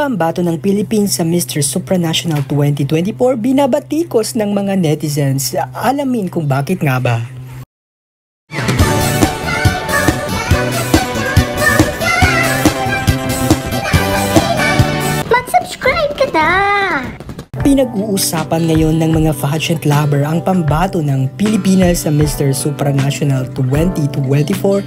Pambato ng Philippines sa Mr. Supranational 2024 binabatikos ng mga netizens. Alamin kung bakit nga ba. Mag-subscribe ka na! Pinag-uusapan ngayon ng mga pageant lover ang pambato ng Pilipinas sa Mr. Supranational 2024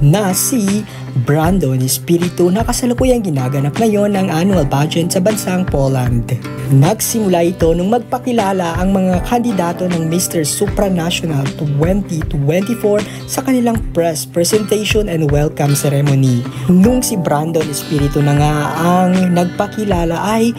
na si Brandon Espiritu na kasalukuyang ginaganap ngayon ang annual pageant sa bansang Poland. Nagsimula ito nung magpakilala ang mga kandidato ng Mr. Supranational 2024 sa kanilang press presentation and welcome ceremony. Nung si Brandon Espiritu na nga ang nagpakilala ay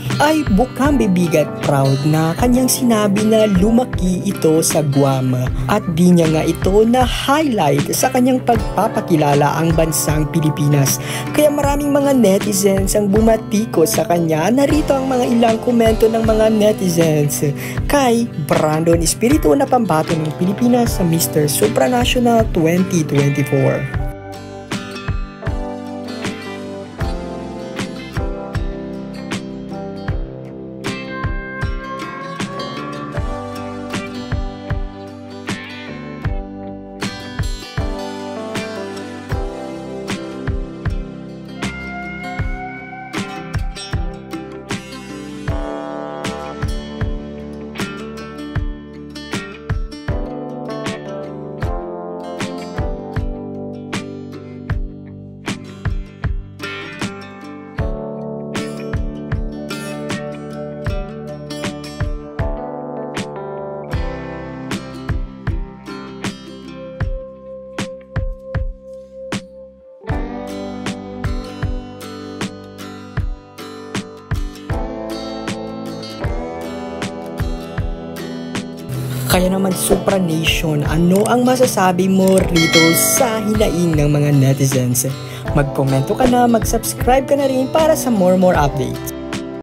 bukang bibig at proud na kanyang sinabi na lumaki ito sa Guam at di niya nga ito na highlight sa kanyang pagpapakilala ang bansang Pilipinas. Kaya maraming mga netizens ang bumatiko sa kanya. Narito ang mga ilang komento ng mga netizens kay Brandon Espiritu na pambato ng Pilipinas sa Mr. Supranational 2024. Kaya naman Supra Nation, ano ang masasabi mo rito sa hinaing ng mga netizens? Mag-komento ka na, mag-subscribe ka na rin para sa more updates.